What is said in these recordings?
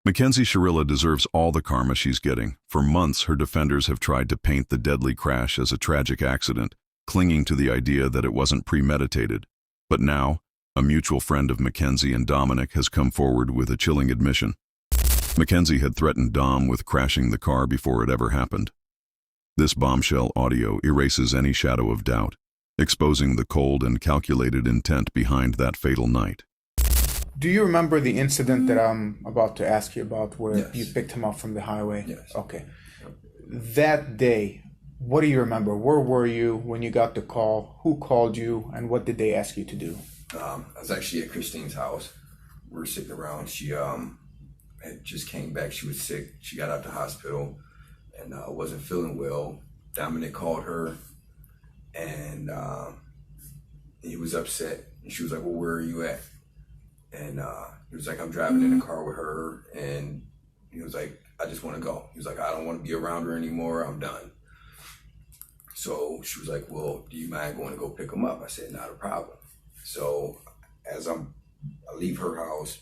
Mackenzie Shirilla deserves all the karma she's getting. For months, her defenders have tried to paint the deadly crash as a tragic accident, clinging to the idea that it wasn't premeditated. But now, a mutual friend of Mackenzie and Dominic has come forward with a chilling admission. Mackenzie had threatened Dom with crashing the car before it ever happened. This bombshell audio erases any shadow of doubt, exposing the cold and calculated intent behind that fatal night. Do you remember the incident that I'm about to ask you about where Yes. you picked him up from the highway? Yes. Okay. That day, what do you remember? Where were you when you got the call? Who called you? And what did they ask you to do? I was actually at Christine's house. We were sitting around. She had just came back. She was sick. She got out the hospital and wasn't feeling well. Dominic called her and he was upset. And she was like, well, where are you at? And he was like, I'm driving in the car with her. And he was like, I just want to go. He was like, I don't want to be around her anymore. I'm done. So she was like, well, do you mind going to go pick him up? I said, not a problem. So as I leave her house,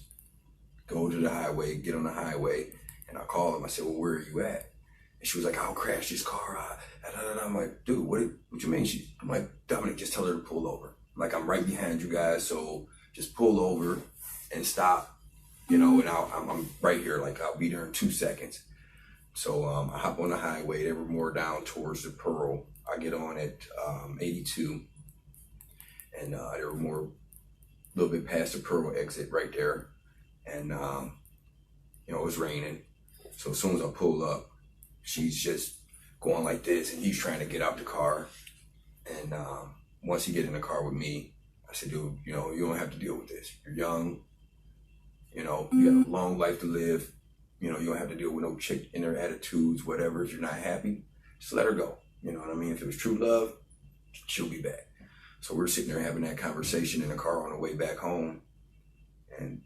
go to the highway, get on the highway, and I call him. I said, well, where are you at? And she was like, I'll crash this car. I'm like, dude, what you mean? I'm like, Dominic, just tell her to pull over. Like, I'm right behind you guys, so just pull over and stop, and I'm right here. Like, I'll be there in 2 seconds. So I hop on the highway. They were more down towards the Pearl. I get on at 82, and they were more a little bit past the Pearl exit right there. And, it was raining. So as soon as I pull up, she's just going like this, and he's trying to get out the car. And once he get in the car with me, I said, dude, you don't have to deal with this. You're young, you got a long life to live. You don't have to deal with no chick in their attitudes, whatever. If you're not happy, just let her go. You know what I mean? If it was true love, she'll be back. So we're sitting there having that conversation in the car on the way back home. And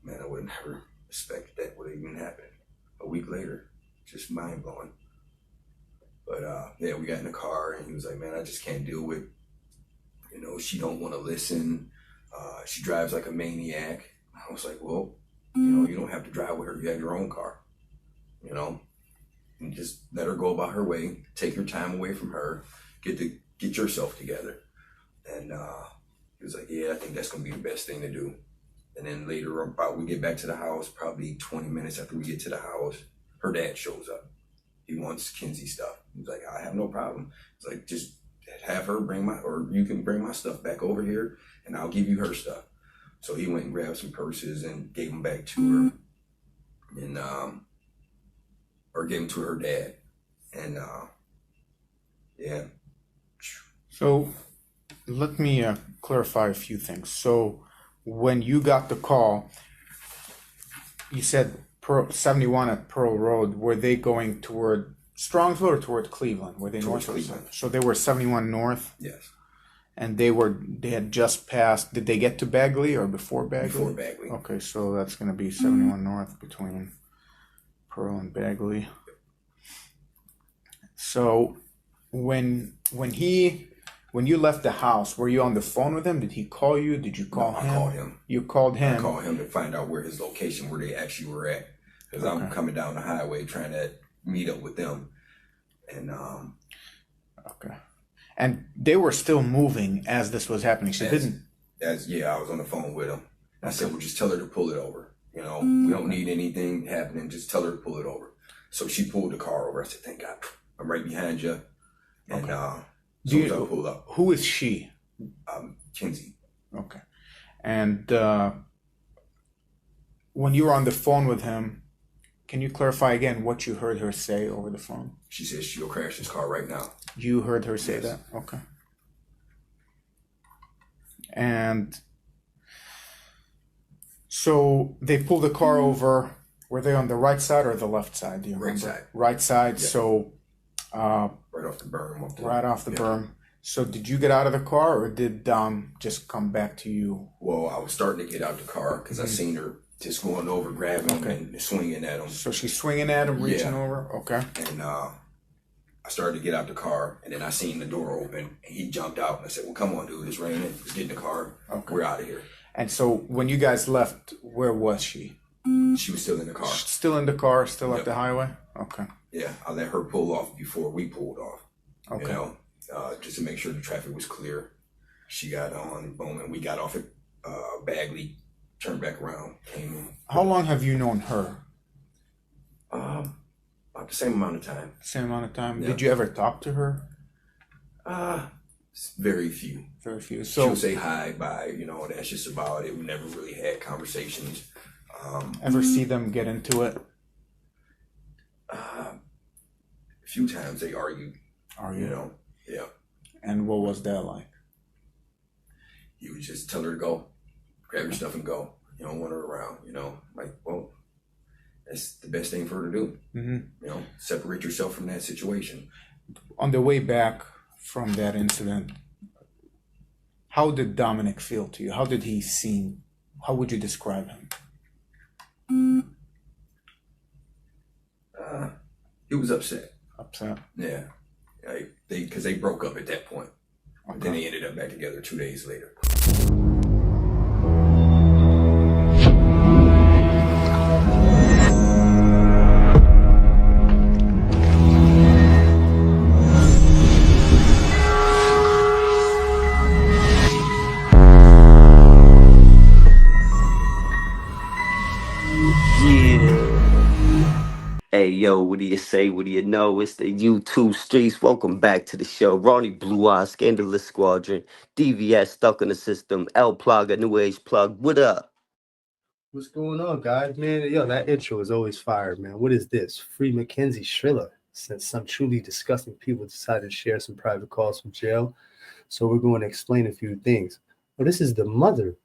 man, I would have never expected that would even happen. A week later, just mind blowing. But yeah, we got in the car and he was like, man, I just can't deal with, she don't want to listen. She drives like a maniac. I was like, well, you don't have to drive with her. You have your own car, and just let her go about her way. Take your time away from her. Get yourself together. And he was like, yeah, I think that's going to be the best thing to do. And then later on, we get back to the house, probably 20 minutes after we get to the house, her dad shows up. He wants Kinsey stuff. He's like, I have no problem. It's like, just have her or you can bring my stuff back over here and I'll give you her stuff. So he went and grabbed some purses and gave them back to her, and or gave them to her dad. And yeah. So let me clarify a few things. So when you got the call, you said 71 at Pearl Road. Were they going toward Strongsville or toward Cleveland? Were they Towards north or Cleveland. south? So they were 71 north? Yes. And they had just passed. Did they get to Bagley or before Bagley? Before Bagley. Okay, so that's going to be 71 north between Pearl and Bagley. So when you left the house, were you on the phone with him? Did he call you? Did you call him? I called him. You called him? I called him to find out where his location, where they actually were at. Because I'm coming down the highway trying to meet up with them. And okay. And they were still moving as this was happening. She didn't. I was on the phone with him. I said, well, just tell her to pull it over. We don't need anything happening. Just tell her to pull it over. So she pulled the car over. I said, thank God. I'm right behind you. And so I pulled up. Who is she? Kinsey. Okay. And when you were on the phone with him, can you clarify again what you heard her say over the phone? She says she'll crash this car right now. You heard her say Yes. that? Okay. And so they pulled the car over. Were they on the right side or the left side? Do you remember? Right side. Right side. Yeah. So Right off the berm. right off the Yeah. berm. So did you get out of the car or did Dom just come back to you? Well, I was starting to get out the car because I seen her just going over, grabbing him and swinging at him. So she's swinging at him, reaching Yeah. over? Okay. And I started to get out the car, and then I seen the door open, and he jumped out, and I said, well, come on, dude, it's raining. Let's get in the car. Okay. We're out of here. And so when you guys left, where was she? She was still in the car. Still in the car, still Yep. at the highway? Okay. Yeah, I let her pull off before we pulled off. Okay. You know, just to make sure the traffic was clear. She got on, boom, and we got off at Bagley, turned back around, came in. How long have you known her? About the same amount of time. Same amount of time. Yeah. Did you ever talk to her? Very few. Very few. She'll So say hi, bye, you know, that's just about it. We never really had conversations. ever see them get into it? A few times they argued, Are you you? know. Yeah. And what was that like? He would just tell her to go, grab your stuff and go. You don't want her around, you know. Like, well, that's the best thing for her to do. Mm-hmm. You know, separate yourself from that situation. On the way back from that incident, how did Dominic feel to you? How did he seem? How would you describe him? He was upset. Upset. Yeah. Because they broke up at that point. Okay. Then they ended up back together 2 days later. Hey, yo, what do you say? What do you know? It's the YouTube streets. Welcome back to the show. Ronnie Blue Eye, Scandalous Squadron, DVS, Stuck in the System, L Plug, a New Age Plug. What up? What's going on, guys? Man, yo, that intro is always fire, man. What is this? Free Mackenzie Shirilla, since some truly disgusting people decided to share some private calls from jail. So we're going to explain a few things. Well, this is the mother.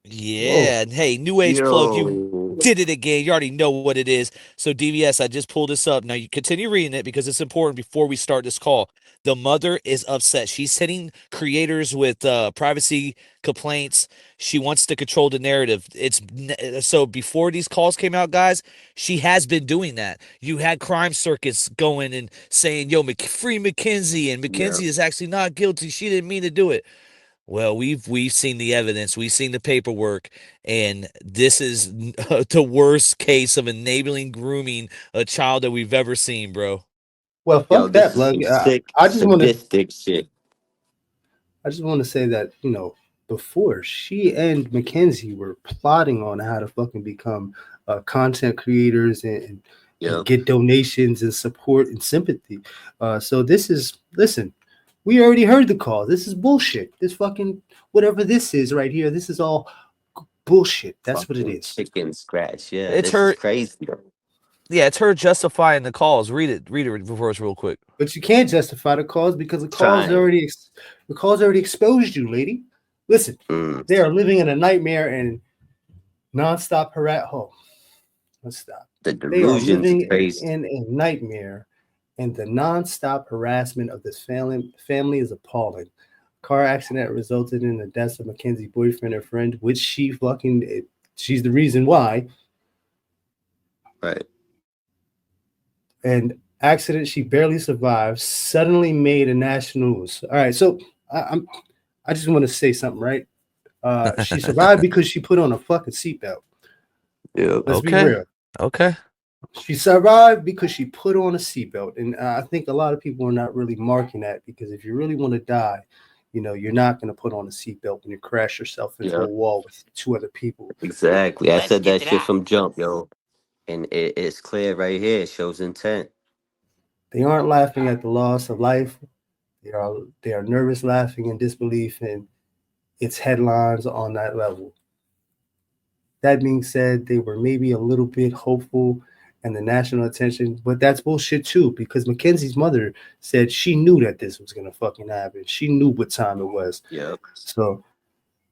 Yeah, and hey, New Age Plug, you Yo. did it again. You already know what it is. So DVS, I just pulled this up. Now you continue reading it because it's important before we start this call. The mother is upset. She's hitting creators with privacy complaints. She wants to control the narrative. So before these calls came out, guys, she has been doing that. You had crime circuits going and saying, "Yo, free Mackenzie," and Yeah. Mackenzie is actually not guilty. She didn't mean to do it. Well, we've seen the evidence, we've seen the paperwork, and this is the worst case of enabling grooming a child that we've ever seen, bro. Well, Yo, fuck this that, is plug. some sick, I just want to sadistic shit. I just want to say that, before she and Mackenzie were plotting on how to fucking become content creators and Yep. get donations and support and sympathy. So listen, we already heard the call. This is bullshit. This fucking, whatever this is right here, this is all bullshit. That's what it Fucking is. chicken scratch. Yeah, It's this is her, crazy. yeah, it's her justifying the calls. Read it for us real quick. But you can't justify the calls because the calls Trying. already exposed you, lady. Listen, Mm. they are living in a nightmare and nonstop harass. Oh, let's stop. The They are delusions living is crazy. in a nightmare, and the nonstop harassment of this family is appalling. Car accident resulted in the deaths of Mackenzie's boyfriend and friend, which she's the reason why. Right. And accident she barely survived suddenly made a national news. All right, so I just want to say something, right? She survived because she put on a fucking seatbelt. Yeah. Let's be Okay. real. Okay. She survived because she put on a seatbelt, and I think a lot of people are not really marking that, because if you really want to die, you're not going to put on a seatbelt when you crash yourself into Yeah. a wall with two other people. Exactly. I Let's said get that to shit that. from jump, yo. And it's clear right here. It shows intent. They aren't laughing at the loss of life. They are nervous, laughing in disbelief, and it's headlines on that level. That being said, they were maybe a little bit hopeful and the national attention, but that's bullshit too, because Mackenzie's mother said she knew that this was gonna fucking happen. She knew what time it was. Yep. So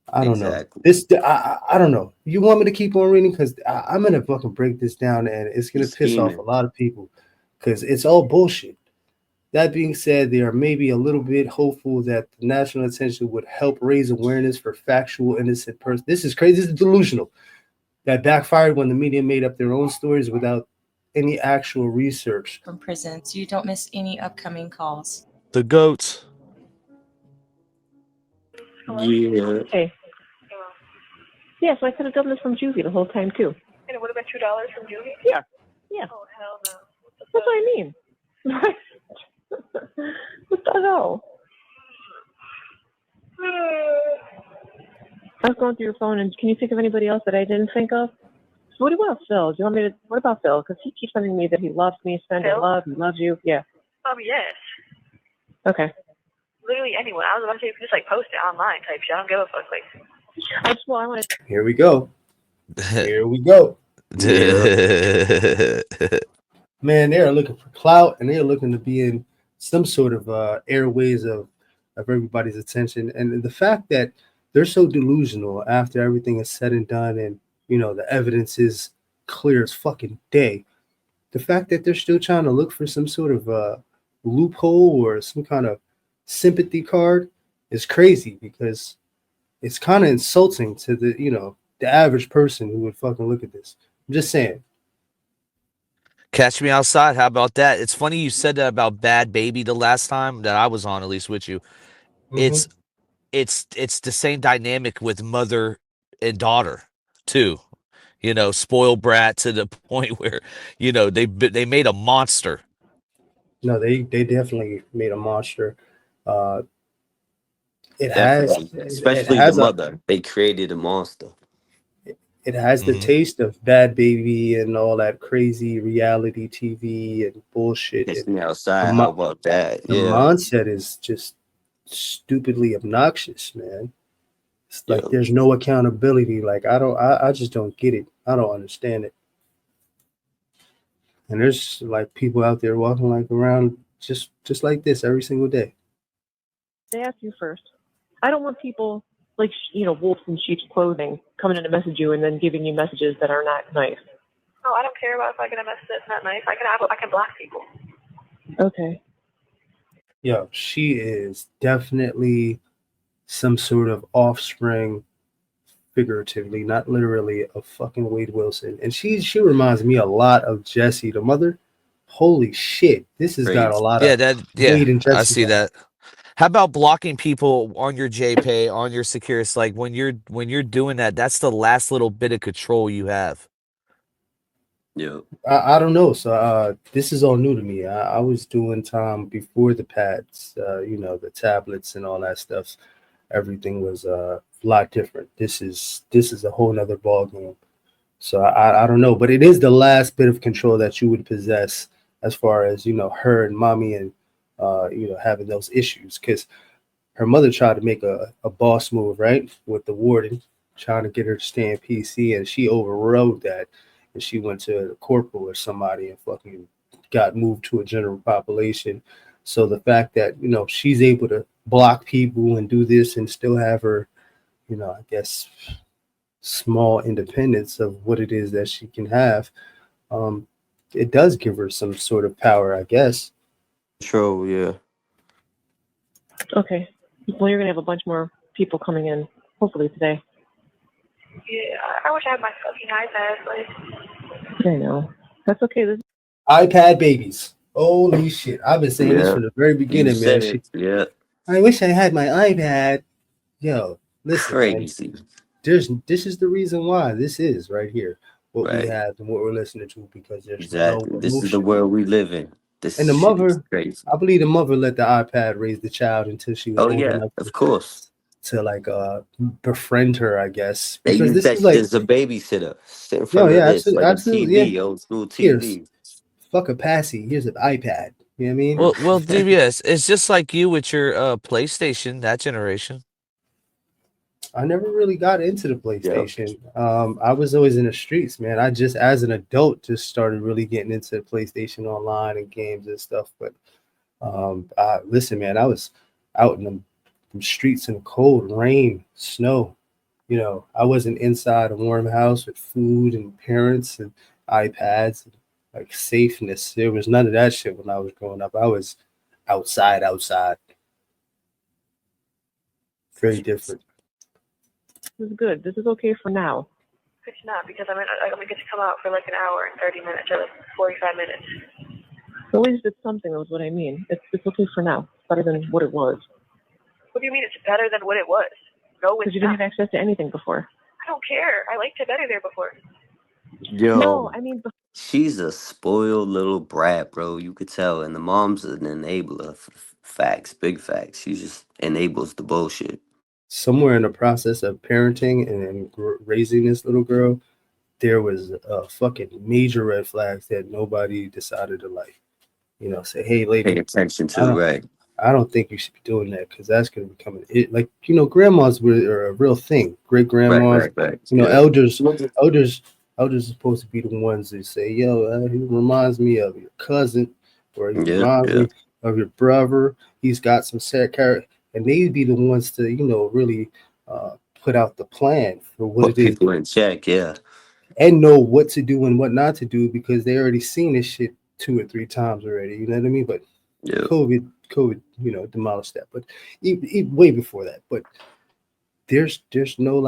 I don't Exactly. know. I don't know. You want me to keep on reading? Because I'm gonna fucking break this down, and it's gonna He's piss off scheming. a lot of people, because it's all bullshit. That being said, they are maybe a little bit hopeful that the national attention would help raise awareness for factual innocent person. This is crazy. This is delusional. That backfired when the media made up their own stories without any actual research. From prison, so you don't miss any upcoming calls. The goats. Yeah. Hey. Yes, I could have done this from Juvie the whole time too. And it would have been $2 from Julie? Yeah. Yeah. Oh, hell no. That's what I mean. What the hell? I was going through your phone, and can you think of anybody else that I didn't think of? So what about Phil? Do you want me to? What about Phil? Because he keeps telling me that he loves me, sending Phil? love, he loves you. Yeah. Yes. Okay. Literally anyone. I was about to say you can just like post it online type shit. I don't give a fuck. Like, I want to. Here we go. Here we go. Man, they are looking for clout, and they are looking to be in some sort of airways of everybody's attention. And the fact that they're so delusional after everything is said and done, and the evidence is clear as fucking day. The fact that they're still trying to look for some sort of loophole or some kind of sympathy card is crazy, because it's kind of insulting to the average person who would fucking look at this. I'm just saying. Catch me outside. How about that? It's funny you said that about Bad Baby the last time that I was on, at least with you. Mhm. It's the same dynamic with mother and daughter too. Spoiled brat to the point where they made a monster. No, they definitely made a monster. Uh, it has Definitely, it especially the has a mother. They created a monster. it has the Mhm. taste of Bad Baby and all that crazy reality TV and bullshit. Catch And me the outside. How mo- about that? the Yeah. mindset is just stupidly obnoxious, man. It's Yeah. like there's no accountability. Like I just don't get it. I don't understand it. And there's like people out there walking like around just like this every single day. They ask you first. I don't want people like wolves in sheep's clothing coming in to message you and then giving you messages that are not nice. oh, I don't care about if I get a message that's not nice. I can block people. Okay. Yo, she is definitely some sort of offspring, figuratively, not literally, of fucking Wade Wilson. And she reminds me a lot of Jesse, the mother. Holy shit. This has got a Crazy. lot Yeah, of yeah, Wade and I Jesse see vibes. that. How about blocking people on your JPay, on your Securus? Like when you're doing that, that's the last little bit of control you have. Yeah. I don't know. So this is all new to me. I was doing time before the pads, the tablets and all that stuff. Everything was a lot different. This is a whole nother ball game. So I don't know, but it is the last bit of control that you would possess, as far as her and mommy, and having those issues, because her mother tried to make a boss move, right, with the warden, trying to get her to stay in PC, and she overrode that, and she went to the corporal or somebody and fucking got moved to a general population. So the fact that she's able to block people and do this and still have her, I guess, small independence of what it is that she can have, um, it does give her some sort of power, I guess. True. Yeah. Okay. Well, you're gonna have a bunch more people coming in, hopefully today. Yeah, I wish I had my fucking iPad. Like, I know. That's okay. iPad babies. Holy shit. I've been saying this Yeah. from the very You beginning, man. said it. Yeah. I wish I had my iPad. Yo, listen, man. Crazy. This is the reason why this is right here, what we Right. have and what we're listening to, because there's no Exactly. This is the emotion. world we live in. And This the shit is mother, crazy. I believe the mother let the iPad raise the child until she was Oh old yeah, enough of course. to like befriend her, I guess. They Because use this that is shit like, as a babysitter. Sit in yo, front of yeah, this absolutely, like a absolutely, yeah. TV, old school Here's TV. fuck a passy. Here's an iPad. You know what I mean? Well, DBS, it's just like you with your PlayStation, that generation. I never really got into the Yep. PlayStation. I was always in the streets, man. I just, as an adult, just started really getting into the PlayStation Online and games and stuff. But listen, man, I was out in the streets in the cold, rain, snow. I wasn't inside a warm house with food and parents and iPads and like safeness. There was none of that shit when I was growing up. I was outside. Very different. This is good. This is okay for now. it's not because I'm gonna get to come out for like an hour and 30 minutes or like 45 minutes. At least it's something, is what I mean. It's okay for now. It's better than what it was. What do you mean it's better than what it was? No, Because it's you didn't not. have access to anything before. I don't care. I liked it better there before. Yo, No, I mean, she's a spoiled little brat, bro. You could tell, and the mom's an enabler. Facts, big facts. She just enables the bullshit. Somewhere in the process of parenting and raising this little girl, there was fucking major red flags that nobody decided to like. Say, hey, Pay lady, attention I to, don't, right? I don't think you should be doing that because that's going to become it. Like grandmas are a real thing. Great Right, grandmas, right, right. Yeah. elders, elders are supposed to be the ones that say, "Yo, he reminds me of your cousin, or he Yeah, reminds yeah. me of your brother. He's got some sad character," and they'd be the ones to really put out the plan for what Put it is people in check, yeah. and know what to do and what not to do because they already seen this shit 2 or 3 times already. You know what I mean? But Yeah. COVID, demolished that. But way before that. But there's no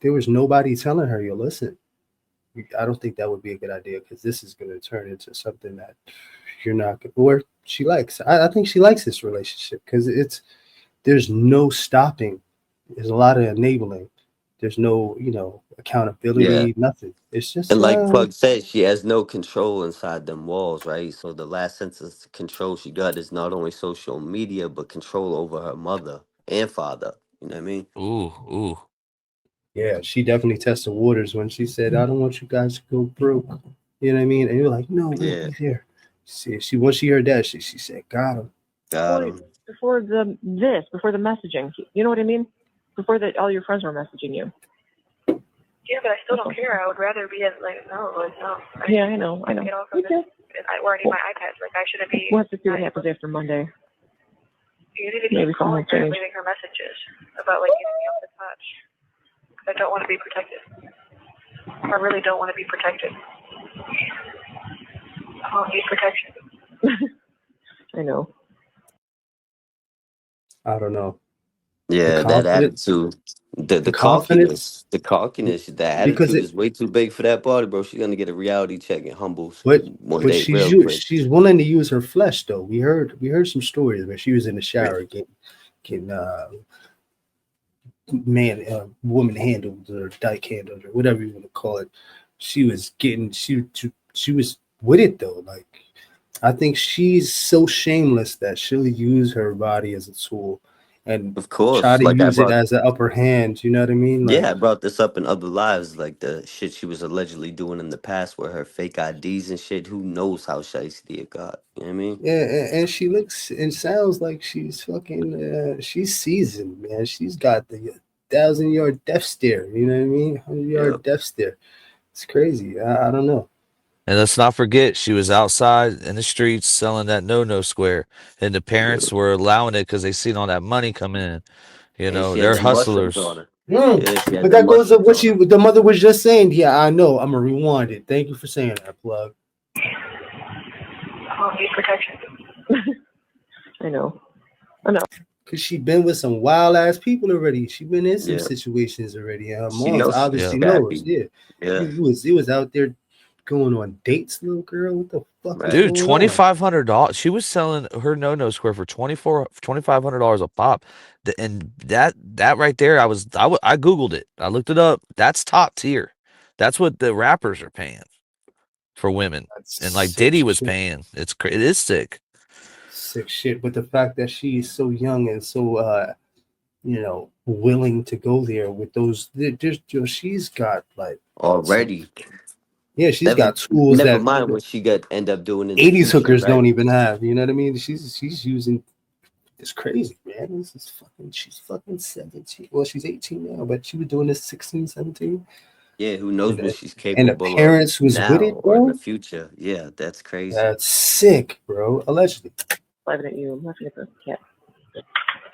there was nobody telling her, "Yo, listen, I don't think that would be a good idea because this is going to turn into something that you're not going or she likes." I think she likes this relationship because there's no stopping. There's a lot of enabling. There's no, Yeah. accountability, nothing. It's just And like Plug said, she has no control inside them walls, right? So the last sense of control she got is not only social media, but control over her mother and father. You know what I mean? Ooh, ooh. yeah, she definitely tested waters when she said, "I don't want you guys to go broke." You know what I mean? And you're like, "No, we'll Yeah. be there." She once she heard that, she said, "Got him." Got him. before the messaging, you know what I mean? Before that, all your friends were messaging you. Yeah, but I still don't care. I would rather be at no. Yeah, I know. Get off of this. Or I need my iPad. Like I shouldn't be. We'll have to see what happens after Monday. You need to Maybe keep calling something her, changed. leaving her messages about like getting me off the touch. I don't want to be protected. I really don't want to be protected. I don't need protection. I know. I don't know. The Yeah, that confidence, attitude. The the the confidence, cockiness. The cockiness, the because attitude is way too big for that body, bro. She's gonna get a reality check and humbles but one day real quick. she's willing to use her flesh though. We heard some stories where she was in the shower getting woman handled or dyke handled or whatever you want to call it. She was getting she was with it though. Like I think she's so shameless that she'll use her body as a tool and Of try course, to like I use it brought. as an upper hand. You know what I mean? Like Yeah, I brought this up in other lives, like the shit she was allegedly doing in the past with her fake IDs and shit. Who knows how shiesty it got? You know what I mean? yeah, and she looks and sounds like she's fucking. She's seasoned, man. She's got the 1,000-yard death stare. You know what I mean? 100-yard Yep. death stare. It's crazy. I don't know. And let's not forget, she was outside in the streets selling that no square, and the Yep. parents were allowing it because they seen all that money come in. And she had They're them mushrooms on hustlers. her. Yeah, she had But them that goes to mushrooms what on her. the mother was just saying. Yeah, I know. I'm gonna rewind it. Thank you for saying that, plug. I don't need protection. I know. Cause she been with some wild ass people already. She been in some Yeah. situations already, and her She mom's knows she's Yeah. obviously knows. scrappy. Yeah, Yeah. he was out there going on dates, little girl. What the fuck is Right. Dude, going on? $2,500. She was selling her no square for $2,500 a pop. And that right there, I googled it. I looked it up. That's top tier. That's what the rappers are paying for women. That's And like sick Diddy was shit. paying. It is sick. Sick shit. But the fact that she's so young and so willing to go there with those, she's got like some. Already. Yeah, she's Never got tools never that mind what she got end up doing in the 80s future, hookers right? don't even have. You know what I mean? She's using. It's crazy, man. She's fucking 17. Well, she's 18 now, but she was doing this 16, 17. Yeah, who knows And what the, she's and the capable of parents was with now it, or in the bro. future. Yeah, that's crazy. That's sick, bro. Allegedly. Laughing at you. I'm laughing at the cat. Is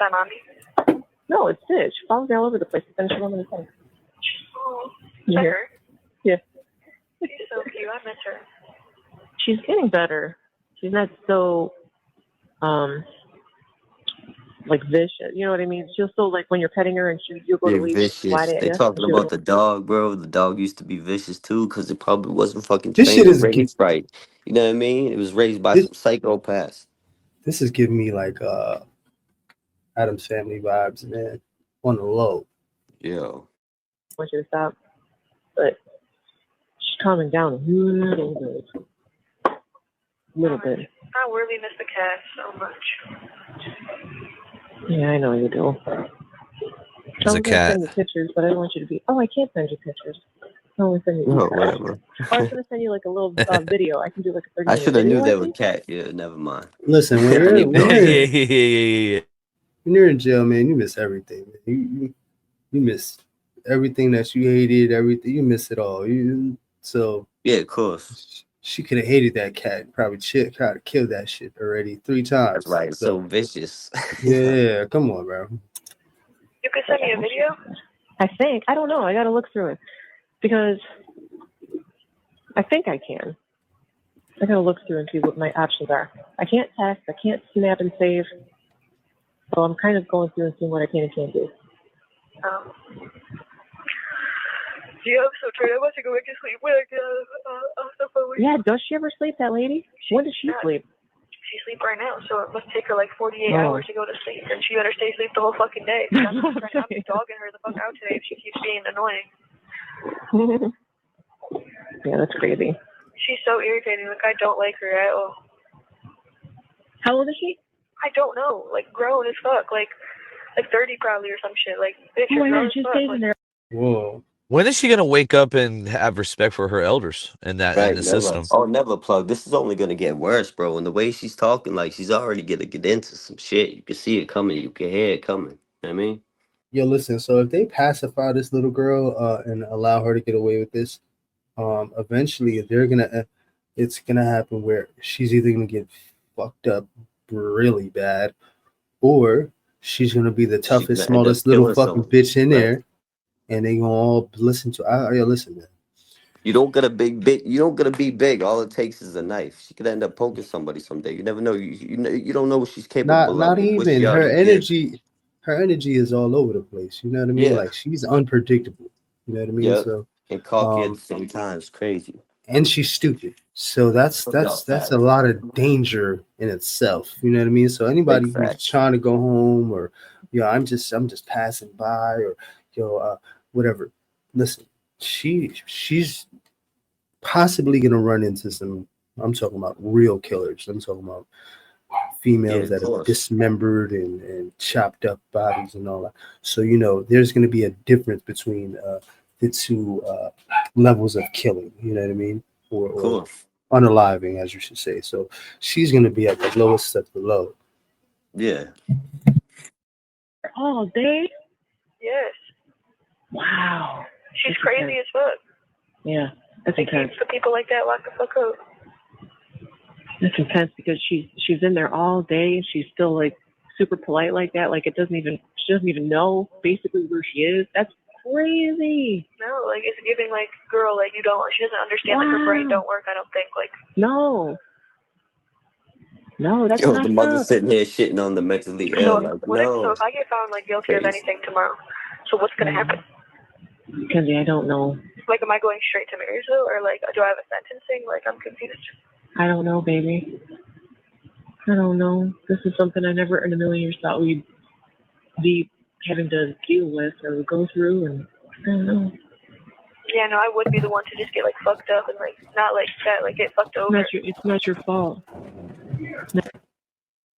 that mommy? No, it's Stitch. Follows me all over the place. Finish her in the thing. Oh, is You that hear? her? Yeah. She's so cute. I miss her. She's getting better. She's not so like vicious. You know what I mean? She'll still like when you're petting her and you'll go to They're leave, she'll slide vicious. at They you. talking about the dog, bro. The dog used to be vicious too, because it probably wasn't fucking This shit trained and is raised right. You know what I mean? It was raised by this some psychopaths. this is giving me like Adam's Family vibes, man. On the low. Yo. I want you to stop. But calming down a little bit. I really miss the cat so much. Yeah, I know you do. It's a I'm gonna cat. send you pictures, but I don't want you to be. Oh, I can't send you pictures. I only send you No, pictures. whatever. I was gonna send you like a little video. I can do like a 30 I minute should have knew video. they I were think. cat. Yeah, never mind. Listen, when I you're need when yeah, you're yeah, in, yeah. when you're in jail, man, you miss everything. Man. You miss everything that you hated. Everything you miss it all. So Yeah, of course. she could have hated that cat. Probably tried to kill that shit already 3 That's times. right. So So vicious. yeah, come on, bro. You could send me a video? I think. I don't know. I gotta look through it because I think I can. I gotta look through and see what my options are. I can't text. I can't snap and save. So I'm kind of going through and seeing what I can and can't do. Yeah, I'm so tired. I'm about to go back to sleep when I get off the phone with you. Yeah, does she ever sleep, that lady? When does she sleep? She sleep right now, so it must take her like 48 hours to go to sleep, and she better stay asleep the whole fucking day. I'm dogging her the fuck out today if she keeps being annoying. Yeah, that's crazy. She's so irritating. Like, I don't like her at all. How old is she? I don't know. Like, grown as fuck. Like 30 probably or some shit. Like, bitch, Oh my you're grown god, as she fuck. stays Like, in there. Whoa. When is she gonna wake up and have respect for her elders in Right, the never. system? Oh, never plug. This is only gonna get worse, bro. And the way she's talking, like she's already gonna get into some shit. You can see it coming. You can hear it coming. You know what I mean? Yo, listen. So if they pacify this little girl and allow her to get away with this, eventually it's gonna happen where she's either gonna get fucked up really bad, or she's gonna be the She's toughest, gonna end up smallest little killing fucking someone. bitch in Right. there, and they gonna all listen to. Yo, listen, man. You don't gotta big. You don't gotta be big. All it takes is a knife. She could end up poking somebody someday. You never know. You don't know what she's capable Not of. What even she her already did. energy. Her energy is all over the place. You know what I mean? Yeah. Like she's unpredictable. You know what I mean? Yep. So, And cocky at the um, same time. It's crazy. and she's stupid. So No that's fact. a lot of danger in itself. You know what I mean? So Big anybody who's fact. trying to go home or I'm just passing by or whatever. Listen, she's possibly gonna run into some. I'm talking about real killers. I'm talking about Yeah, females of that have course. dismembered and chopped up bodies and all that. So there's going to be a difference between the two levels of killing. You know what I mean? Or Of course. unaliving, as you should say. So she's going to be at the lowest of the low. Yeah. All day? yes. Wow. She's That's crazy intense. as fuck. Yeah, that's They intense. keep the people like that locked the fuck up. That's intense because she's in there all day and she's still like super polite like that. Like she doesn't even know basically where she is. That's crazy. No, like, it's giving, like, girl, like, she doesn't understand, like, her brain don't work, I don't think, like. No, that's Yo, not the mother up. sitting there shitting on the mentally So ill. Like, no. if I get found, like, guilty of Crazy. anything tomorrow, so what's gonna happen? Kenzie, I don't know. Like, am I going straight to Marysville, or, like, do I have a sentencing? Like, I'm confused. I don't know, baby. I don't know. This is something I never in a million years thought we'd be having to deal with or go through, and I don't know. Yeah, no, I would be the one to just get, like, fucked up and, like, not like that, like, get fucked over. It's not your fault.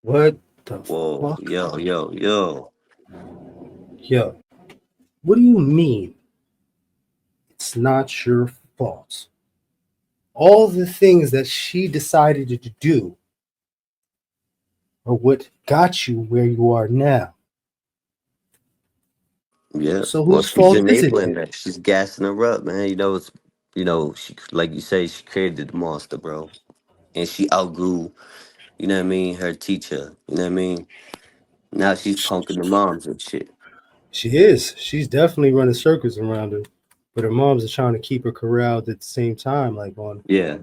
What the Whoa. fuck? Yo. Yo, what do you mean? It's not your fault. All the things that she decided to do are what got you where you are now. Yeah. So Well, whose she's fault is it enabling then? that. She's gassing her up, man. She, like you say, she created the monster, bro. And she outgrew, you know what I mean, her teacher. You know what I mean? Now she's punking the moms and shit. She is. She's definitely running circles around her. But her mom's are trying to keep her corralled at the same time, like on Yeah.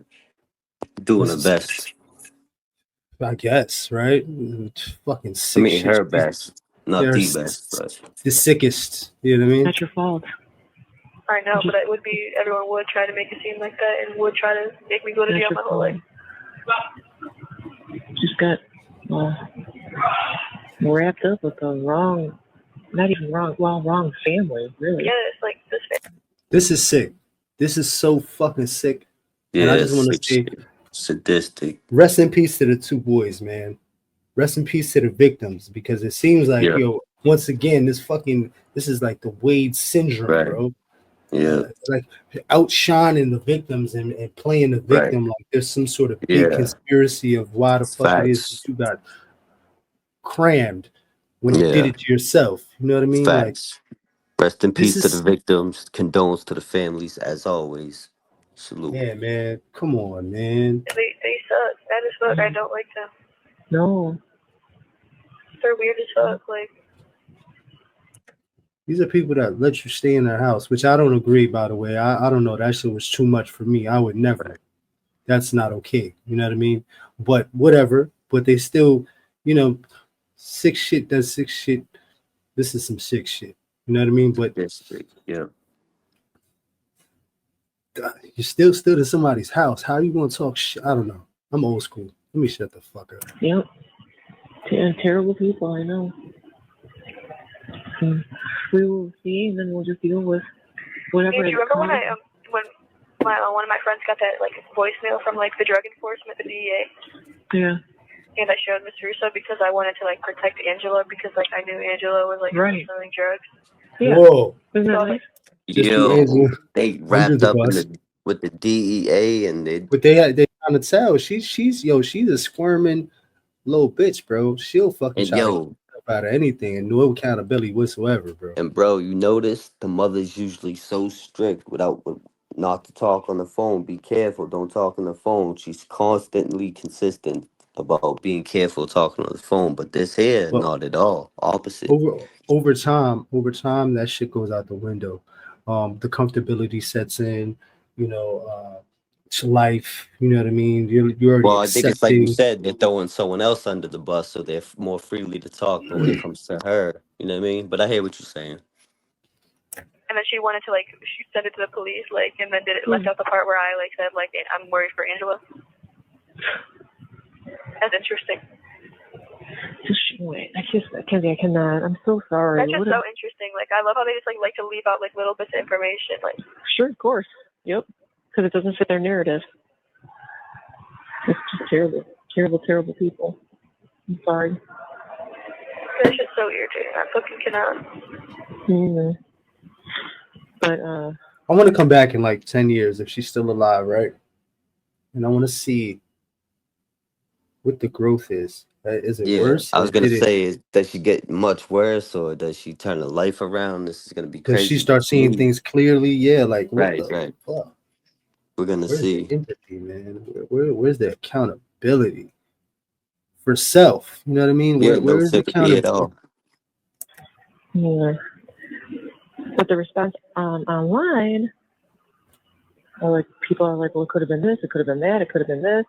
Doing her this is, best. I guess, right? Fucking I sick mean, shit. her best. Not They're the best, but the sickest. You know what I mean? Not your fault. I know, but it would be, everyone would try to make it seem like that and would try to make me go to Not jail your my whole life. Just got wrapped up with the wrong family, really. Yeah, it's like this. This is sick. This is so fucking sick. And I Yeah, just want to sick say, shit. Sadistic. rest in peace to the two boys, man. Rest in peace to the victims, because it seems like, Yeah, yo, once again, this is like the Wade syndrome, right. bro. Yeah, It's like outshining the victims and playing the right. victim like there's some sort of big Yeah, conspiracy of why the fuck it is that facts. you got crammed when you did Yeah, it to yourself. You know what I mean? Like, facts. Rest in this peace to the is, victims. Condones to the families, as always. Salute. yeah, man. Come on, man. They suck. Bad as fuck. I don't like them. No. They're weird as fuck. Like, These are people that let you stay in their house, which I don't agree, by the way. I don't know. That shit was too much for me. I would never. That's not okay. You know what I mean? But whatever. But they still, you know, sick shit does sick shit. This is some sick shit. You know what I mean? But Sadistic. Yeah. you're still to somebody's house. How you gonna talk shit? I don't know. I'm old school. Let me shut the fuck up. Yep. Terrible people, I know. We will see, and then we'll just deal with whatever. do you remember when one of my friends got that like voicemail from like the drug enforcement, the DEA? Yeah. And I showed Miss Russo because I wanted to like protect Angela because like I knew Angela was like Right. selling drugs. Yeah. Whoa. Isn't that So, nice? Just threw Yo, Angela they under wrapped the up bus. with the DEA and they But they trying to tell she's a squirming little bitch, bro. She'll fucking and try to get yo, out of anything and no accountability whatsoever, bro. and bro, you notice the mother's usually so strict not to talk on the phone. Be careful, don't talk on the phone. She's constantly consistent about being careful talking on the phone. But this here, But not at all. Opposite. over time, that shit goes out the window. The comfortability sets in. You know, it's life. You know what I mean. You're already Well, I think it's like you accepting. said, they're throwing someone else under the bus, so they're more freely to talk. But when it comes to her, you know what I mean? But I hear what you're saying. and then she wanted to like she sent it to the police like, and then left out the part where I like said like I'm worried for Angela. That's interesting. Wait, Mackenzie, I cannot. I'm so sorry. That's just so interesting. Like I love how they just like to leave out like little bits of information. Like Sure, of course. Yep. Because it doesn't fit their narrative. It's just terrible. Terrible people. I'm sorry. that's just so irritating. I fucking cannot. Mm-hmm. But I want to come back in like 10 years if she's still alive, right? And I want to see what the growth is. Is it Yeah, worse I or was gonna did it? say, does she get much worse, or does she turn her life around? This is gonna be Does she crazy to start seeing see. things clearly? Yeah, like what Right, the right. fuck? We're gonna Where's the see. empathy, man? Where's the accountability for self? You know what I mean? Yeah, no Where's the sympathy at accountability? all. yeah. But the response online, like people are like, well, it could have been this, it could have been that, it could have been this,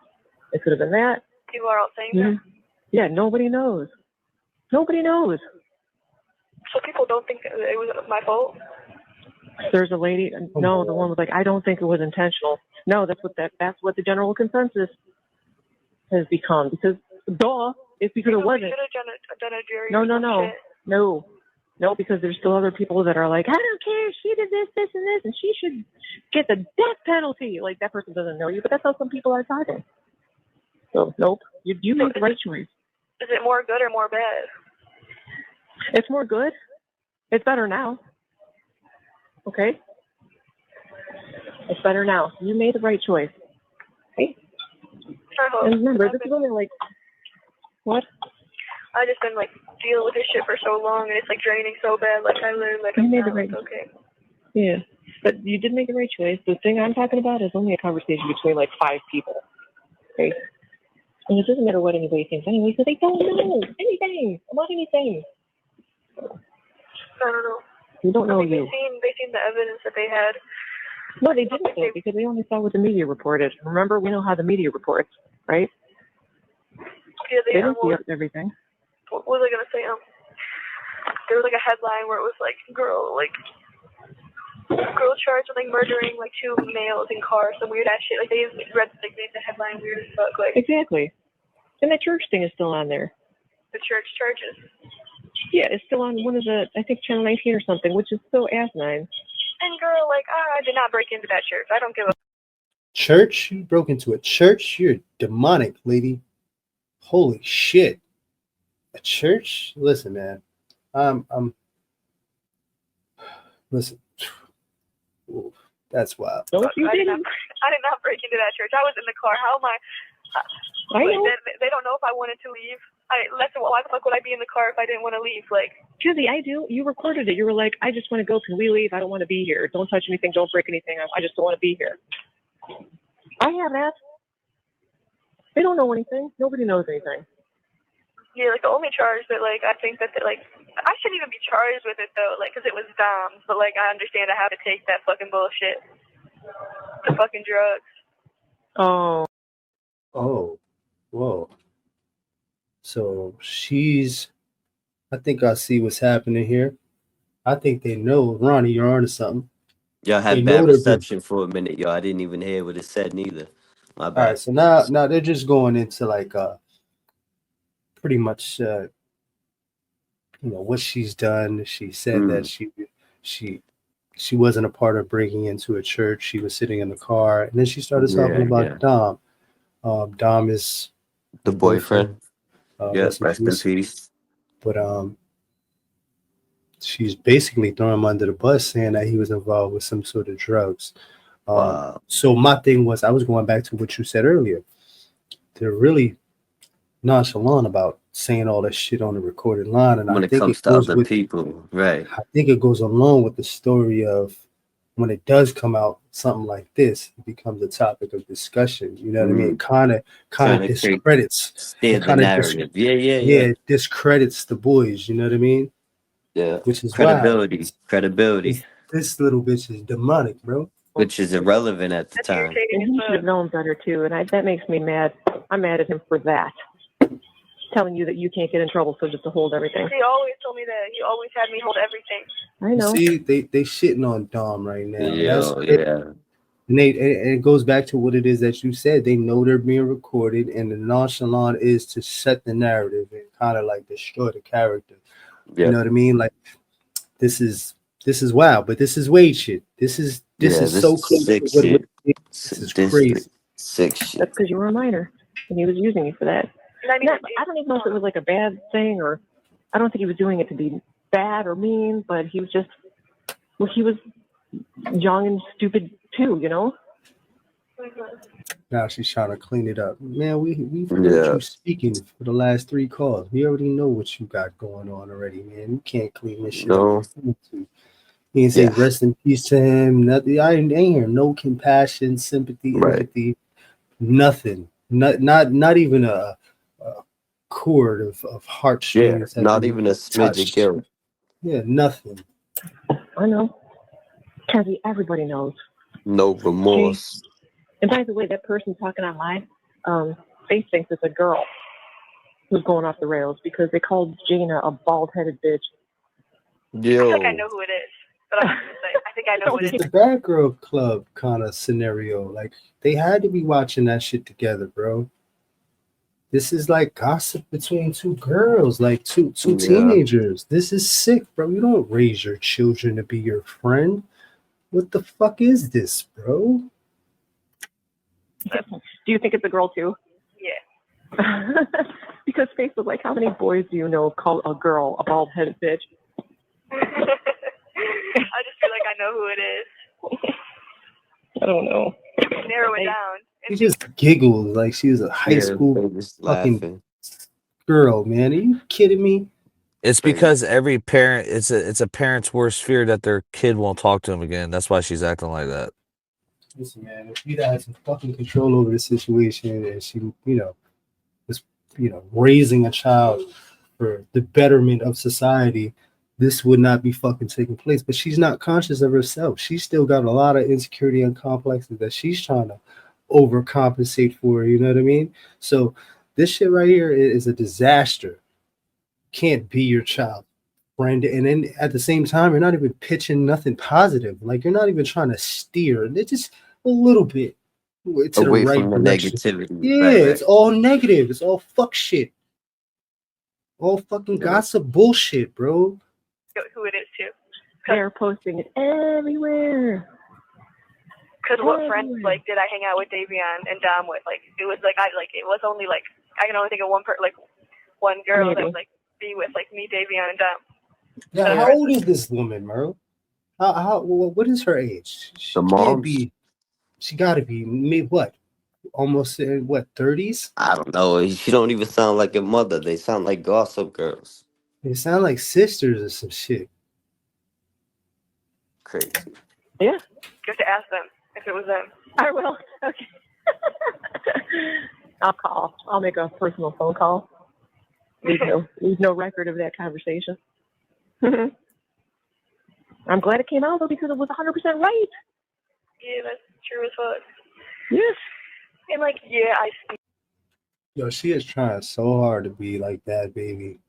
it could have been that. People are all saying Yeah. that. Yeah, nobody knows. Nobody knows. So people don't think that it was my fault. There's a lady. No, the one was like, I don't think it was intentional. No, that's what the general consensus has become. Because it's because it wasn't. We should have done a jury. No, because there's still other people that are like, I don't care. She did this, this, and this, and she should get the death penalty. Like that person doesn't know you, but that's how some people are talking. So nope, you made the right choice. Is it more good or more bad? It's more good. It's better now. Okay? It's better now. You made the right choice. Okay? And remember, this is only like, what? I just been like dealing with this shit for so long, and it's like draining so bad. Like I literally like You made the right choice. Okay. Yeah. But you did make the right choice. The thing I'm talking about is only a conversation between like 5 people. Okay? And it doesn't matter what anybody thinks anyway, because they don't know anything about anything. I don't know. We don't know They seen the evidence that they had. No, they didn't though, because they only saw what the media reported. Remember, we know how the media reports, right? Yeah, they didn't see everything. What was I gonna say? There was like a headline where it was like girl charged with like murdering like 2 males in cars, some weird ass shit. Like they made the headline weird as fuck. Like Exactly. And the church thing is still on there. the church charges. Yeah, it's still on one of the, I think Channel 19 or something, which is so asinine. And girl, like, I did not break into that church. I don't give a. Church? You broke into a church? You're demonic, lady. Holy shit. A church? Listen, man. Listen. Ooh, that's wild. No, you I did didn't. not break into that church. I was in the car. How am I? I know. They don't know if I wanted to leave. Why the fuck would I be in the car if I didn't want to leave? Like, Kizzy, I do. You recorded it. You were like, I just want to go. Can we leave? I don't want to be here. Don't touch anything. Don't break anything. I just don't want to be here. I have that. They don't know anything. Nobody knows anything. yeah, like the only charge that like I think that like I shouldn't even be charged with it though, like, because it was Dom. But like I understand I have to take that fucking bullshit, the fucking drugs. Oh. Oh, whoa. So I think I see what's happening here. I think they know, Ronnie, you're onto something. Y'all They had know bad they're good. reception for a minute, yo. I didn't even hear what it said neither. My All bad. right, so now they're just going into like pretty much what she's done. She said that she wasn't a part of breaking into a church. She was sitting in the car, and then she started talking about Dom. Dom is The boyfriend. Yeah, rest rest in peace. But she's basically throwing him under the bus, saying that he was involved with some sort of drugs. Wow. So my thing was, I was going back to what you said earlier. They're really nonchalant about saying all that shit on the recorded line, and When I it think comes it to goes other with people, right? I think it goes along with the story of when it does come out, something like this, it becomes a topic of discussion. You know what I mean? It kind of discredits. Steer the narrative. Yeah. It discredits the boys. You know what I mean? Yeah. Which is credibility. This little bitch is demonic, bro. Which is irrelevant at the time. And he should have known better too, and that makes me mad. I'm mad at him for that. Telling you that you can't get in trouble, so just to hold everything. He always told me that. He always had me hold everything. I know. See, they shitting on Dom right now. Yeah. And it goes back to what it is that you said. They know they're being recorded, and the nonchalant is to set the narrative and kind of like destroy the character. Yep. You know what I mean? Like this is wild, but this is Wade shit. This is so close to what Wade did. This is crazy. Sick shit. That's because you were a minor, and he was using you for that. I don't even know if it was like a bad thing, or I don't think he was doing it to be bad or mean, but he was just, he was young and stupid too, you know? Now she's trying to clean it up. Man, we've heard you speaking for the last 3 calls. We already know what you got going on already, man. You can't clean this shit up. He didn't say rest in peace to him. Nothing. I ain't hear no compassion, sympathy, empathy, nothing. Not even a chord of heartstrings. Yeah, not even a smidge of guilt. Yeah, nothing. I know. Kathy, everybody knows. No remorse. And by the way, that person talking online, Faith thinks it's a girl who's going off the rails because they called Gina a bald-headed bitch. Yo. I think I know who it is, but I think I know who it is. It's the Bad Girl Club kind of scenario. Like, they had to be watching that shit together, bro. This is like gossip between 2 girls, like two teenagers. This is sick, bro. You don't raise your children to be your friend. What the fuck is this, bro? Do you think it's a girl too? Yeah. Because Faith was like, how many boys do you know call a girl a bald-headed bitch? I just feel like I know who it is. I don't know. Narrow it down. She just giggled like she was a high school fucking girl, man. Are you kidding me? It's because every parent, it's a parent's worst fear that their kid won't talk to them again. That's why she's acting like that. Listen, man, if Rita had some fucking control over the situation and she, was, raising a child for the betterment of society, this would not be fucking taking place. But she's not conscious of herself. She's still got a lot of insecurity and complexes that she's trying to overcompensate for, you know what I mean? So this shit right here is a disaster. Can't be your child friend, and then at the same time you're not even pitching nothing positive. Like, you're not even trying to steer it, just a little bit to the right from the direction. negativity. Yeah, right. It's all negative. It's all fuck shit, all fucking gossip bullshit, bro. Who it is too. They're posting it everywhere. Because what friends like did I hang out with Davion and Dom with? Like it was like it was only like I can only think of one girl that would like be with like me, Davion, and Dom. Yeah, how old is this woman, Merle? What is her age? The mom. She gotta be what? Almost in what 30s? I don't know. She don't even sound like a mother. They sound like Gossip Girls. They sound like sisters or some shit. Crazy. Yeah. You have to ask them if it was them. I will. Okay. I'll call. I'll make a personal phone call. Leave no record of that conversation. I'm glad it came out though because it was 100% right. Yeah, that's true as fuck. Yes. And like, yeah, I speak. Yo, she is trying so hard to be like that, baby.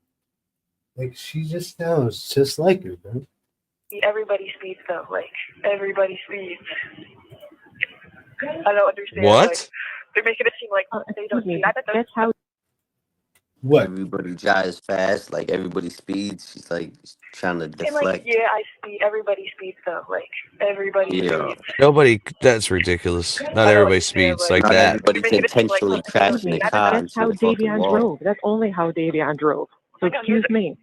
Like she just sounds just like her, man. Everybody speaks though. Like everybody speaks. I don't understand. What? Like, they're making it seem like they don't speak. That's how. What? Everybody drives fast, like everybody speeds. She's like trying to deflect. And like, yeah, I speak. Everybody speaks though. Like everybody speaks. Nobody. That's ridiculous. Not everybody speeds like Not that. everybody's intentionally crashing the car That's how into the fucking Davion wall. drove. That's only how Davion drove. So excuse me.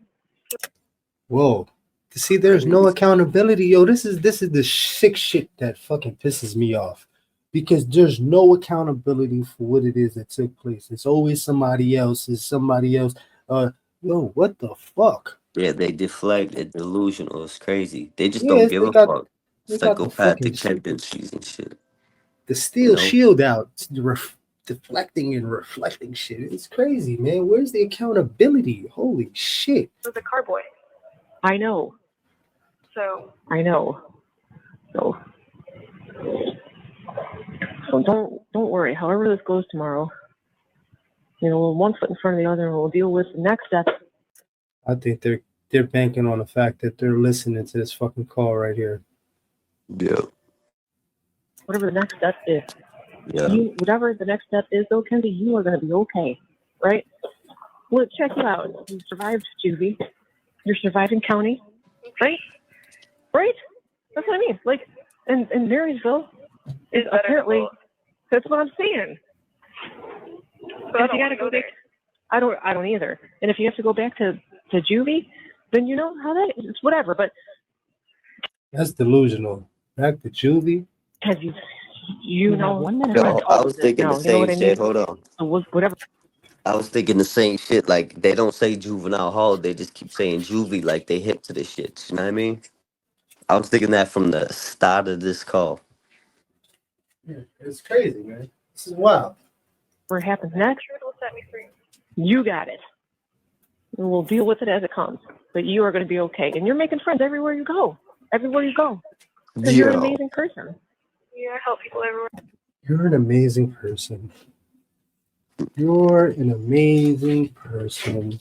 Whoa. See, there's no accountability. Yo, this is the sick shit that fucking pisses me off. Because there's no accountability for what it is that took place. It's always somebody else. It's somebody else. Yo, what the fuck? Yeah, they deflect. It's delusional. It's crazy. They just don't give a fuck. Psychopathic tendencies and shit. The steel shield out, deflecting and reflecting shit. It's crazy, man. Where's the accountability? Holy shit. It was a car boy. I know. So. I know. So don't worry. However this goes tomorrow, one foot in front of the other, and we'll deal with the next step. I think they're banking on the fact that they're listening to this fucking call right here. Yeah. Whatever the next step is. Yeah. Whatever the next step is, though, Kenzie, you are going to be okay, right? Well, check you out. You survived juvie. You're surviving county, right? Right? That's what I mean. Like, and Marysville is apparently. That's what I'm saying. So if you got to go back, I don't either. And if you have to go back to juvie, then you know how that is. It's whatever. But that's delusional. Back to juvie. Because you know, 1 minute. Yo, I was thinking the same shit. Hold on. So whatever. I was thinking the same shit. Like they don't say juvenile hall. They just keep saying juvie. Like they hip to this shit. You know what I mean? I was thinking that from the start of this call. Yeah, it's crazy, man. This is wild. What happens next? You got it. And we'll deal with it as it comes. But you are going to be okay. And you're making friends everywhere you go. Everywhere you go. Because you're an amazing person. Yeah, I help people everywhere. You're an amazing person. You're an amazing person.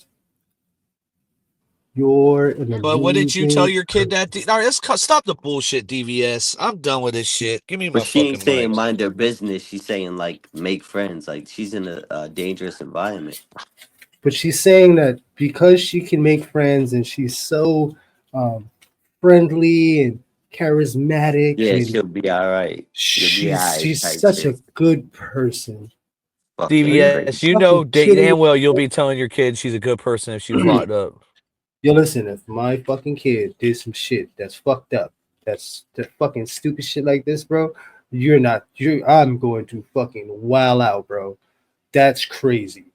You're an amazing. But what did you tell your kid that? All right, let's stop the bullshit, DVS. I'm done with this shit. Give me my But she ain't fucking saying mic. mind their business. She's saying like make friends. Like she's in a dangerous environment. But she's saying that because she can make friends and she's so friendly and charismatic. Yeah, and she'll be all right. She's such a good person. DVS, you know damn well you'll be telling your kid she's a good person if she was locked up. Yo, listen, if my fucking kid did some shit that's fucked up, that's fucking stupid shit like this, bro, I'm going to fucking wild out, bro. That's crazy.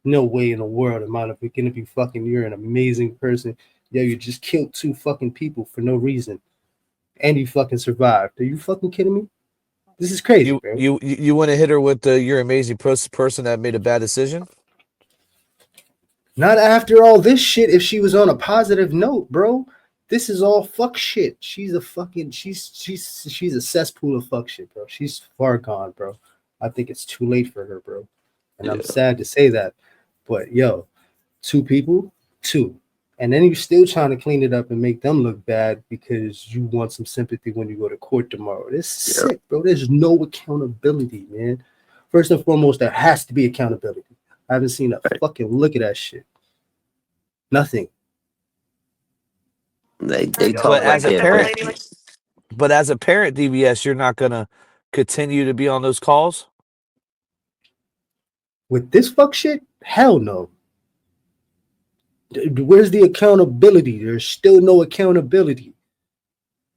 No way in the world am I gonna be fucking, you're an amazing person. Yo, you just killed 2 fucking people for no reason. And you fucking survived. Are you fucking kidding me? This is crazy, bro. You want to hit her with you're an amazing person that made a bad decision? Not after all this shit. If she was on a positive note, bro, this is all fuck shit. She's a fucking she's a cesspool of fuck shit, bro. She's far gone, bro. I think it's too late for her, bro. And I'm sad to say that, but yo, 2 people, 2. And then you're still trying to clean it up and make them look bad because you want some sympathy when you go to court tomorrow. This is sick, bro. There's no accountability, man. First and foremost, there has to be accountability. I haven't seen a fucking look at that shit. Nothing. They Yo, talk But like as a like I they're said, the parent, lady, like, besties. but as a parent, DVS, you're not gonna continue to be on those calls. With this fuck shit, hell no. Where's the accountability? There's still no accountability.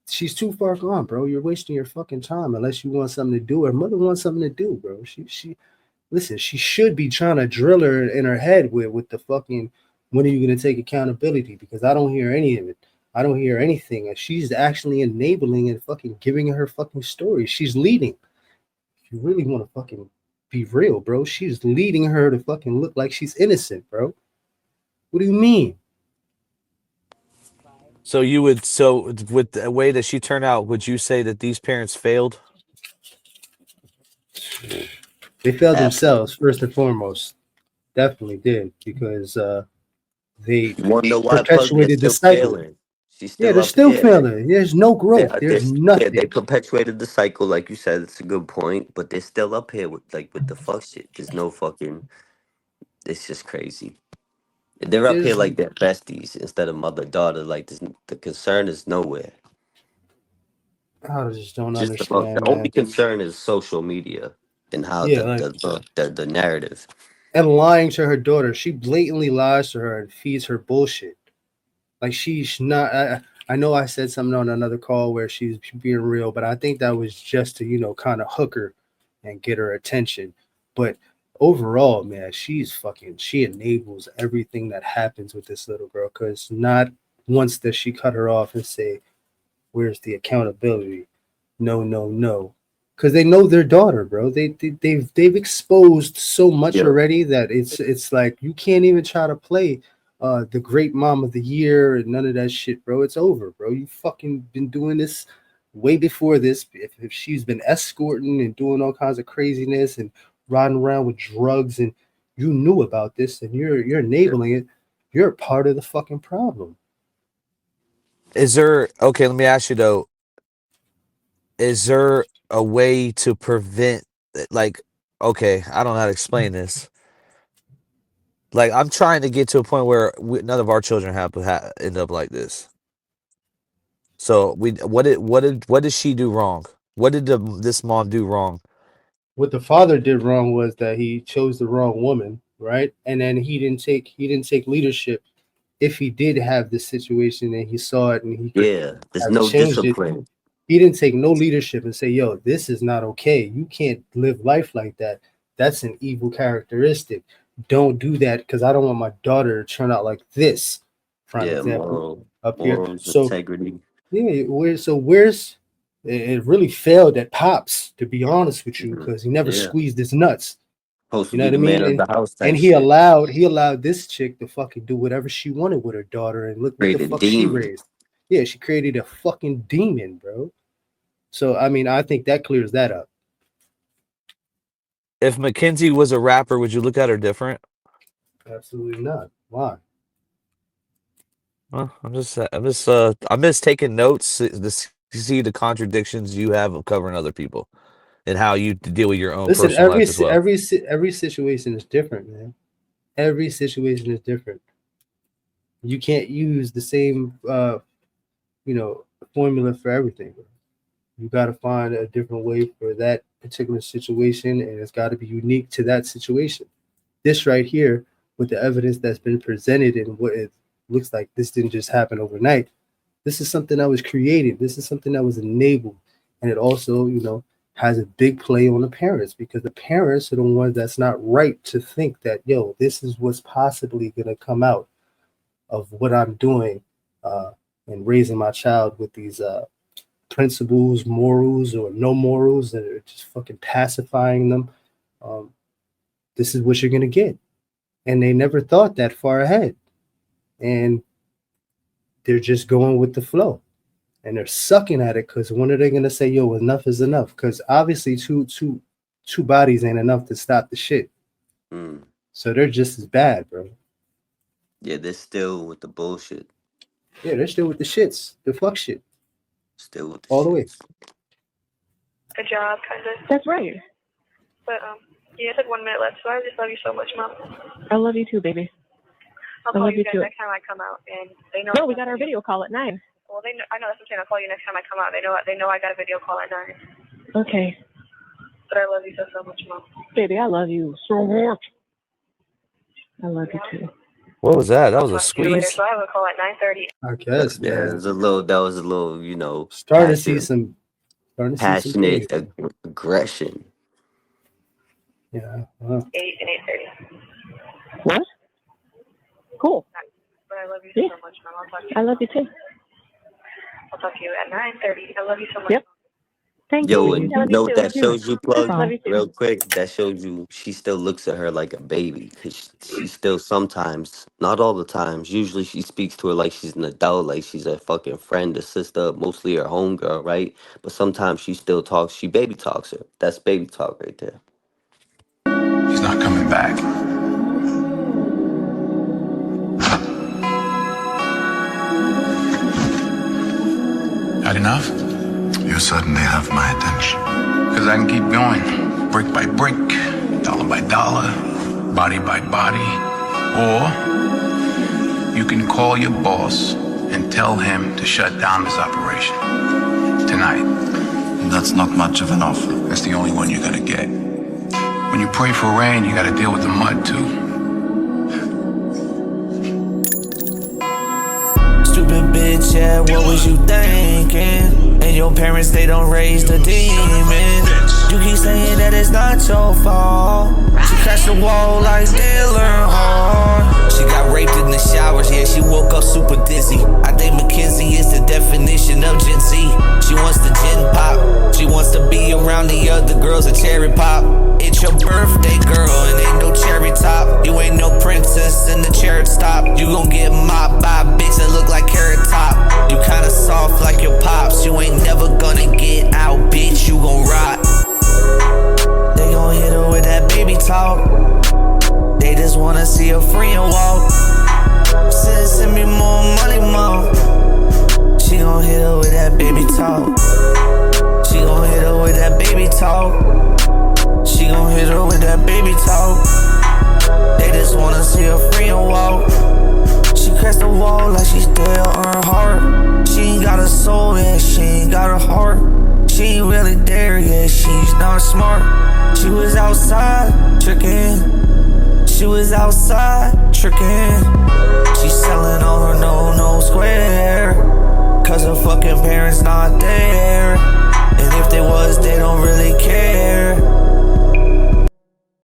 She's too far gone, bro. You're wasting your fucking time unless you want something to do. Her mother wants something to do, bro. She listen, she should be trying to drill her in her head with the fucking when are you gonna take accountability? Because I don't hear any of it. I don't hear anything. And she's actually enabling and fucking giving her fucking story. She's leading. If you really want to fucking be real, bro, she's leading her to fucking look like she's innocent, bro. What do you mean? So you would so with the way that she turned out, would you say that these parents failed? They failed Absolutely. themselves first and foremost. Definitely did because they You want to know why Puggy is perpetuated the still cycle. failing? She's Yeah, still they're up still here. failing. There's no growth. There's They nothing. perpetuated the cycle, like you said. It's a good point, but they're still up here with the fuck shit. There's no fucking. It's just crazy. They're up here There's like they're besties instead of mother daughter. Like this, the concern is nowhere. I just don't Just about the understand, only man. concern is social media and how Yeah, like the narrative. and lying to her daughter. She blatantly lies to her and feeds her bullshit. Like she's not. I know I said something on another call where she's being real, but I think that was just to kind of hook her and get her attention. But overall, man, she enables everything that happens with this little girl because not once does she cut her off and say, "Where's the accountability?" No, no, no, because they know their daughter, bro. They've exposed so much Yeah, already that it's like you can't even try to play the great mom of the year and none of that shit, bro. It's over, bro. You fucking been doing this way before this. If she's been escorting and doing all kinds of craziness and riding around with drugs and you knew about this and you're yeah. enabling it, you're a part of the fucking problem. Is there okay? Let me ask you though. Is there a way to prevent like? Okay, I don't know how to explain this. Like I'm trying to get to a point where none of our children have end up like this. So we what did she do wrong? What did this mom do wrong? What the father did wrong was that he chose the wrong woman, right? And then he didn't take leadership. If he did have this situation and he saw it and he could Yeah, there's have no changed it, discipline. he didn't take no leadership and say, "Yo, this is not okay. You can't live life like that. That's an evil characteristic. Don't do that because I don't want my daughter to turn out like this." Prime Yeah, example moral, up here. morals, So integrity. yeah, where's it really failed at Pops, to be honest with you, Mhm. because he never Yeah, squeezed his nuts. supposed to You know be what I the mean? man of And the house and type he shit. allowed this chick to fucking do whatever she wanted with her daughter, and look what the Created fuck she demon. raised. Yeah, she created a fucking demon, bro. So I mean, I think that clears that up. If Mackenzie was a rapper, would you look at her different? Absolutely not. Why? Well, I'm just taking notes to see the contradictions you have of covering other people and how you deal with your own Listen, personal life as well. every situation is different, man. Every situation is different. You can't use the same you know formula for everything. You got to find a different way for that particular situation, and it's got to be unique to that situation. This right here, with the evidence that's been presented and what it looks like, this didn't just happen overnight. This is something that was created. This is something that was enabled, and it also, has a big play on the parents because the parents are the ones that's not right to think that, yo, this is what's possibly going to come out of what I'm doing and raising my child with these principles, morals, or no morals that are just fucking pacifying them. Um, this is what you're gonna get, and they never thought that far ahead, and they're just going with the flow, and they're sucking at it because when are they gonna say, "Yo, enough is enough"? Because obviously, two bodies ain't enough to stop the shit. Mm. So they're just as bad, bro. Yeah, they're still with the bullshit. Yeah, they're still with the shits, the fuck shit, Still with the all the way. shits. a job, kind of. That's right. But yeah, it's like 1 minute left, so I just love you so much, Mom. I love you too, baby. I'll I call love you you guys too. next time I come out, and they know. No, we got our video call at 9. Well, they know, I know that's what I'm saying. I'll call you next time I come out. They know I got a video call at 9. Okay. But I love you so much, Mom. Baby, I love you so much. I love you too. What was that? That was a Talk to you later. squeeze. So I have a call at 9:30. I guess, Yeah, man. that was a little, you know, Starting to see some passionate things. aggression. Yeah. 8 and 8:30. What? Cool. But I love you Yeah. so much, Mom. I'll talk to you. I love you too. I'll talk to you at 9:30. I love you so much. Yep. Thank Yo, you. and I you love know you what too. that shows you, Plug? I love you too. Real quick, that shows you she still looks at her like a baby. Because she still sometimes, not all the times, usually she speaks to her like she's an adult, like she's a fucking friend, a sister, mostly her homegirl, right? But sometimes she still talks, she baby talks her. That's baby talk right there. He's not coming back. Had enough? You suddenly have my attention. Because I can keep going, brick by brick, dollar by dollar, body by body. Or you can call your boss and tell him to shut down this operation. Tonight. That's not much of an offer. That's the only one you're gonna get. When you pray for rain, you gotta deal with the mud too. Stupid bitch, yeah, what was you thinking? And your parents, they don't raise the demon. You keep saying that it's not your fault. She crashed the wall like they learn hard. She got raped in the showers, yeah, she woke up super dizzy. I think Mackenzie is the definition of Gen Z. She wants the gin pop. She wants to be around the other girls and cherry pop. It's your birthday, girl, and ain't no cherry top. You ain't no princess in the chariot stop. You gon' get mopped by a bitch that look like Carrot Top. You kinda soft like your pops. You ain't never gonna get out, bitch. You gon' rot. They gon' hit her with that baby talk. They just wanna see her free and walk. Send me more money, mom. She gon' hit her with that baby talk. She gon' hit her with that baby talk. She gon' hit her with that baby talk. They just wanna see her free and walk. She crashed the wall like she's dead on her heart. She ain't got a soul, yeah, she ain't got a heart. She ain't really there, yeah, she's not smart. She was outside tricking. She was outside tricking. She's selling all her no square. Cause her fucking parents not there. And if they was, they don't really care.